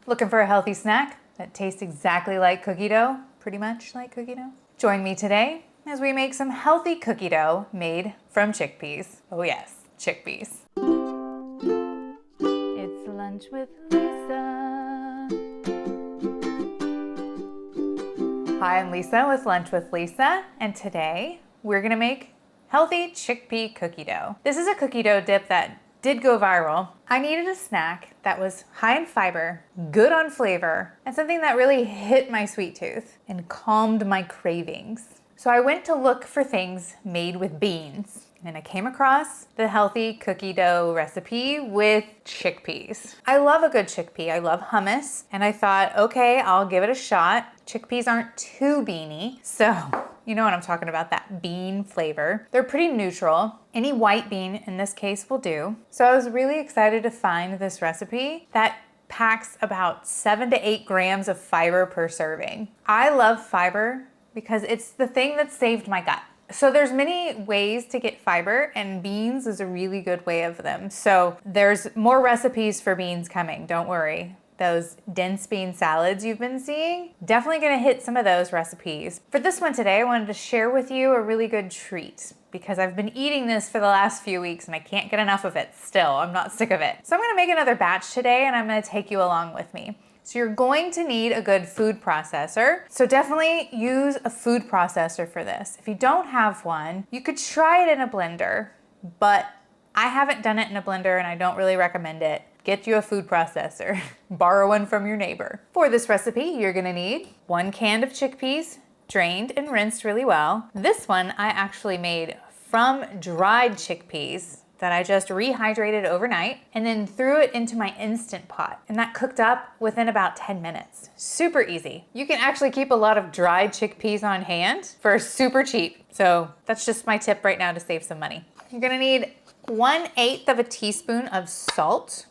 Looking for a healthy snack that tastes exactly like cookie dough? Pretty much like cookie dough? Join me today as we make some healthy cookie dough made from chickpeas. Oh yes, chickpeas. It's lunch with Lisa. Hi, I'm Lisa with Lunch with Lisa, and today we're gonna make healthy chickpea cookie dough. This is a cookie dough dip that did go viral. I needed a snack that was high in fiber, good on flavor, and something that really hit my sweet tooth and calmed my cravings. So I went to look for things made with beans, and I came across the healthy cookie dough recipe with chickpeas. I love a good chickpea. I love hummus, and I thought, okay, I'll give it a shot. Chickpeas aren't too beany, so you know what I'm talking about, that bean flavor. They're pretty neutral. Any white bean in this case will do. So I was really excited to find this recipe that packs about 7 to 8 grams of fiber per serving. I love fiber because it's the thing that saved my gut. So there's many ways to get fiber, and beans is a really good way of them. So there's more recipes for beans coming, don't worry. Those dense bean salads you've been seeing, definitely gonna hit some of those recipes. For this one today, I wanted to share with you a really good treat because I've been eating this for the last few weeks and I can't get enough of it still. I'm not sick of it. So I'm gonna make another batch today and I'm gonna take you along with me. So you're going to need a good food processor. So definitely use a food processor for this. If you don't have one, you could try it in a blender, but I haven't done it in a blender and I don't really recommend it. Get you a food processor. Borrow one from your neighbor. For this recipe, you're gonna need 1 can of chickpeas, drained and rinsed really well. This one I actually made from dried chickpeas that I just rehydrated overnight and then threw it into my Instant Pot. And that cooked up within about 10 minutes. Super easy. You can actually keep a lot of dried chickpeas on hand for super cheap. So that's just my tip right now to save some money. You're gonna need 1/8 of a teaspoon of salt.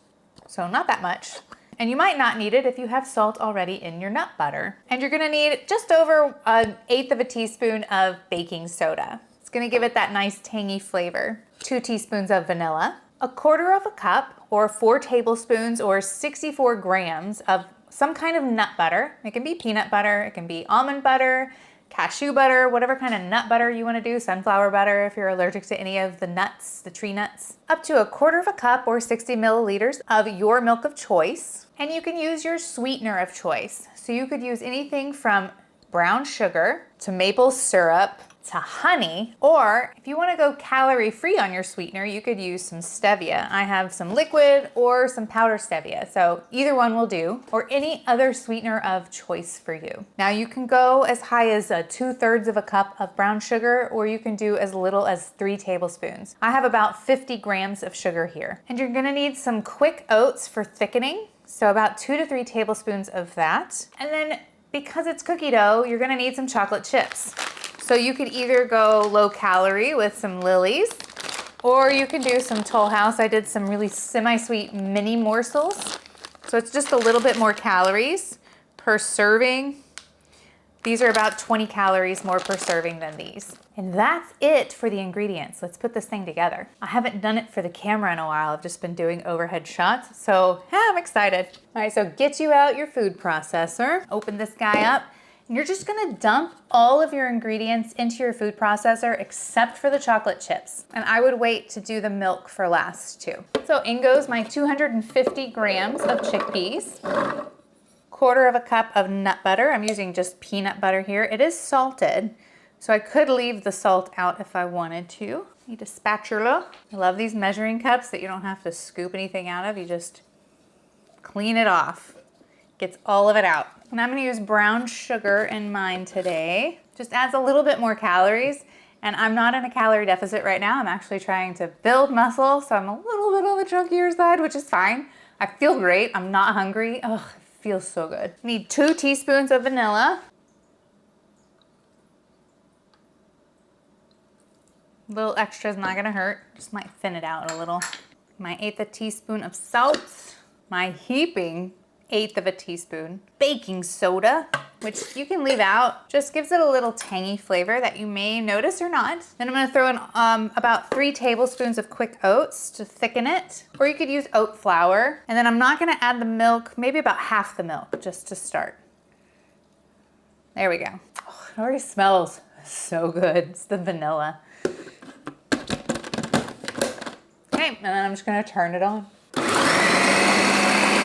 So not that much. And you might not need it if you have salt already in your nut butter. And you're gonna need just over 1/8 of a teaspoon of baking soda. It's gonna give it that nice tangy flavor. 2 teaspoons of vanilla, 1/4 cup or 4 tablespoons or 64 grams of some kind of nut butter. It can be peanut butter, it can be almond butter, cashew butter, whatever kind of nut butter you want to do, sunflower butter if you're allergic to any of the nuts, the tree nuts. Up to 1/4 cup or 60 milliliters of your milk of choice. And you can use your sweetener of choice. So you could use anything from brown sugar to maple syrup to honey, or if you want to go calorie-free on your sweetener, you could use some stevia. I have some liquid or some powder stevia, so either one will do, or any other sweetener of choice for you. Now you can go as high as 2/3 of a cup of brown sugar, or you can do as little as 3 tablespoons. I have about 50 grams of sugar here. And you're gonna need some quick oats for thickening, so about 2 to 3 tablespoons of that. And then because it's cookie dough, you're gonna need some chocolate chips. So you could either go low calorie with some Lily's, or you can do some Toll House. I did some really semi-sweet mini morsels. So it's just a little bit more calories per serving. These are about 20 calories more per serving than these. And that's it for the ingredients. Let's put this thing together. I haven't done it for the camera in a while. I've just been doing overhead shots. So yeah, I'm excited. All right, so get you out your food processor. Open this guy up. And you're just gonna dump all of your ingredients into your food processor except for the chocolate chips. And I would wait to do the milk for last too. So in goes my 250 grams of chickpeas, 1/4 cup of nut butter. I'm using just peanut butter here. It is salted, so I could leave the salt out if I wanted to. Need a spatula. I love these measuring cups that you don't have to scoop anything out of. You just clean it off. Gets all of it out. And I'm gonna use brown sugar in mine today. Just adds a little bit more calories. And I'm not in a calorie deficit right now. I'm actually trying to build muscle, so I'm a little bit on the chunkier side, which is fine. I feel great, I'm not hungry. Ugh, it feels so good. Need 2 teaspoons of vanilla. A little extra is not gonna hurt. Just might thin it out a little. My 1/8 teaspoon of salt. My heaping 1/8 teaspoon baking soda. which you can leave out. Just gives it a little tangy flavor that you may notice or not. Then I'm gonna throw in about 3 tablespoons of quick oats to thicken it, or you could use oat flour. And then I'm not gonna add the milk, maybe about half the milk, just to start. There we go. Oh, it already smells so good. It's the vanilla. Okay, and then I'm just gonna turn it on.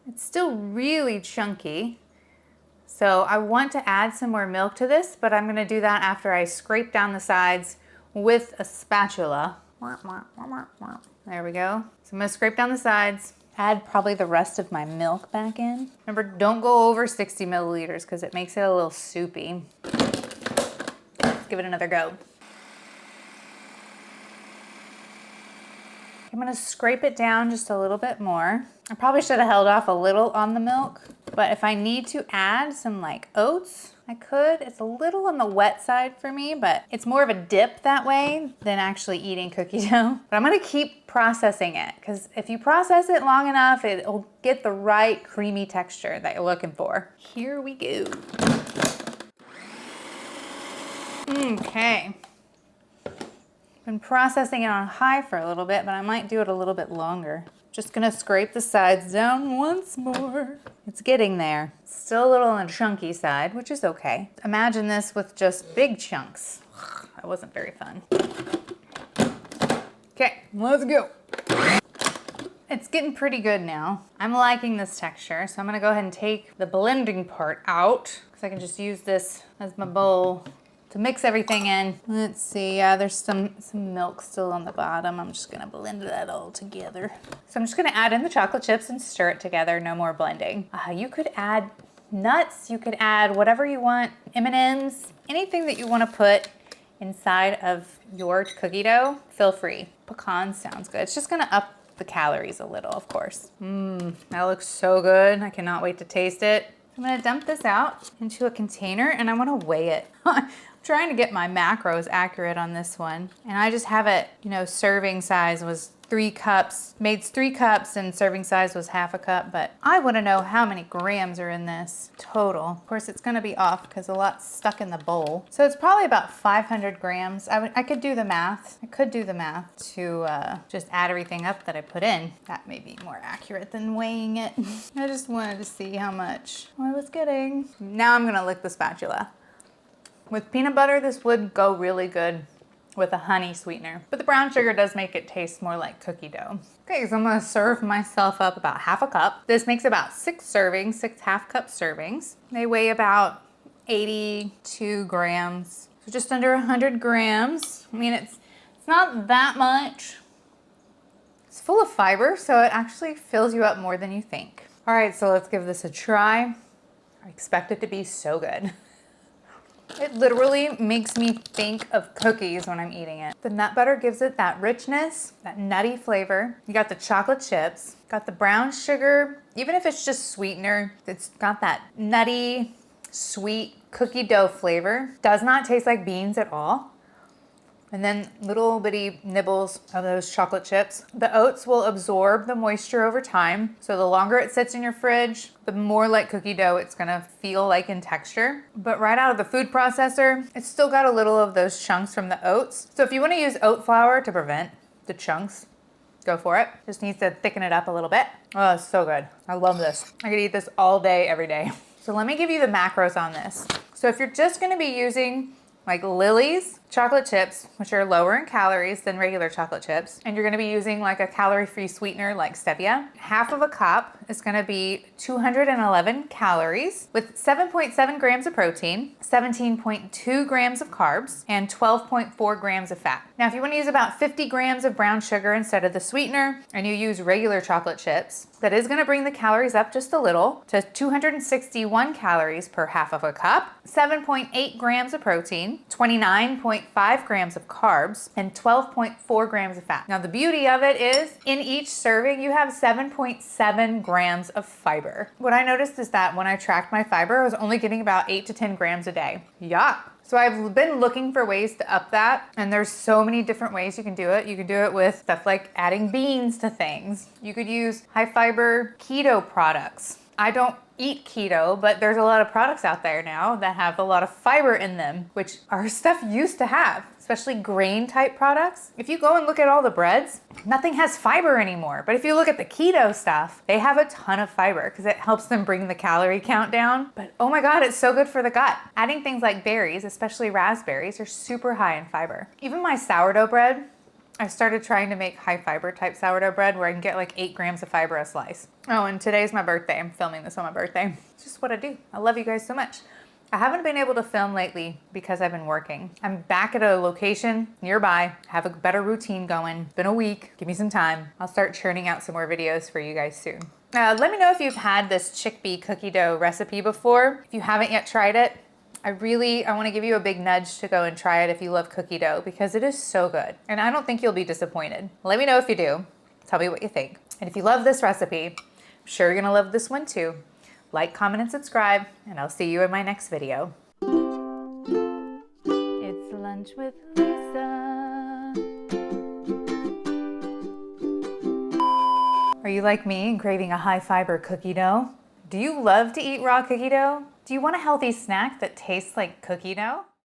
It's still really chunky, so I want to add some more milk to this, but I'm gonna do that after I scrape down the sides with a spatula. There we go. So I'm gonna scrape down the sides, add probably the rest of my milk back in. Remember, don't go over 60 milliliters because it makes it a little soupy. Let's give it another go. I'm gonna scrape it down just a little bit more. I probably should have held off a little on the milk, but if I need to add some like oats, I could. It's a little on the wet side for me, but it's more of a dip that way than actually eating cookie dough. But I'm gonna keep processing it, because if you process it long enough, it'll get the right creamy texture that you're looking for. Here we go. Okay. Been processing it on high for a little bit, but I might do it a little bit longer. Just gonna scrape the sides down once more. It's getting there. Still a little on the chunky side, which is okay. Imagine this with just big chunks. That wasn't very fun. Okay, let's go. It's getting pretty good now. I'm liking this texture, so I'm gonna go ahead and take the blending part out, because I can just use this as my bowl to mix everything in. Let's see, yeah, there's some milk still on the bottom. I'm just gonna blend that all together. So I'm just gonna add in the chocolate chips and stir it together, no more blending. You could add nuts, you could add whatever you want, M&Ms, anything that you wanna put inside of your cookie dough, feel free. Pecans sounds good. It's just gonna up the calories a little, of course. That looks so good. I cannot wait to taste it. I'm gonna dump this out into a container and I wanna weigh it. Trying to get my macros accurate on this one. And I just have it, you know, serving size was 3 cups, made 3 cups and serving size was half a cup, but I wanna know how many grams are in this total. Of course, it's gonna be off because a lot's stuck in the bowl. So it's probably about 500 grams. I could do the math. I could do the math to just add everything up that I put in. That may be more accurate than weighing it. I just wanted to see how much I was getting. Now I'm gonna lick the spatula. With peanut butter, this would go really good with a honey sweetener, but the brown sugar does make it taste more like cookie dough. Okay, so I'm gonna serve myself up about half a cup. This makes about 6 servings, 6 half-cup servings. They weigh about 82 grams, so just under 100 grams. I mean, it's not that much. It's full of fiber, so it actually fills you up more than you think. All right, so let's give this a try. I expect it to be so good. It literally makes me think of cookies when I'm eating it. The nut butter gives it that richness, that nutty flavor. You got the chocolate chips, got the brown sugar. Even if it's just sweetener, it's got that nutty, sweet cookie dough flavor. Does not taste like beans at all. And then little bitty nibbles of those chocolate chips. The oats will absorb the moisture over time. So the longer it sits in your fridge, the more like cookie dough it's gonna feel like in texture. But right out of the food processor, it's still got a little of those chunks from the oats. So if you wanna use oat flour to prevent the chunks, go for it. Just needs to thicken it up a little bit. Oh, it's so good. I love this. I could eat this all day, every day. So let me give you the macros on this. So if you're just gonna be using like Lily's chocolate chips, which are lower in calories than regular chocolate chips, and you're gonna be using like a calorie-free sweetener like Stevia, half of a cup is gonna be 211 calories with 7.7 grams of protein, 17.2 grams of carbs, and 12.4 grams of fat. Now, if you wanna use about 50 grams of brown sugar instead of the sweetener, and you use regular chocolate chips, that is gonna bring the calories up just a little to 261 calories per half of a cup, 7.8 grams of protein, 29.5 grams of carbs, and 12.4 grams of fat. Now, the beauty of it is in each serving, you have 7.7 grams of fiber. What I noticed is that when I tracked my fiber, I was only getting about 8 to 10 grams a day. Yuck. So I've been looking for ways to up that, and there's so many different ways you can do it. You can do it with stuff like adding beans to things. You could use high fiber keto products. I don't eat keto, but there's a lot of products out there now that have a lot of fiber in them, which our stuff used to have, especially grain type products. If you go and look at all the breads, nothing has fiber anymore. But if you look at the keto stuff, they have a ton of fiber because it helps them bring the calorie count down. But oh my God, it's so good for the gut. Adding things like berries, especially raspberries, are super high in fiber. Even my sourdough bread, I started trying to make high fiber type sourdough bread where I can get like 8 grams of fiber a slice. Oh, and today's my birthday. I'm filming this on my birthday. It's just what I do. I love you guys so much. I haven't been able to film lately because I've been working. I'm back at a location nearby, have a better routine going. It's been a week, give me some time. I'll start churning out some more videos for you guys soon. Let me know if you've had this chickpea cookie dough recipe before. If you haven't yet tried it, I want to give you a big nudge to go and try it if you love cookie dough because it is so good. And I don't think you'll be disappointed. Let me know if you do. Tell me what you think. And if you love this recipe, I'm sure you're gonna love this one too. Like, comment, and subscribe, and I'll see you in my next video. It's Lunch with Lisa. Are you like me and craving a high fiber cookie dough? Do you love to eat raw cookie dough? Do you want a healthy snack that tastes like cookie dough?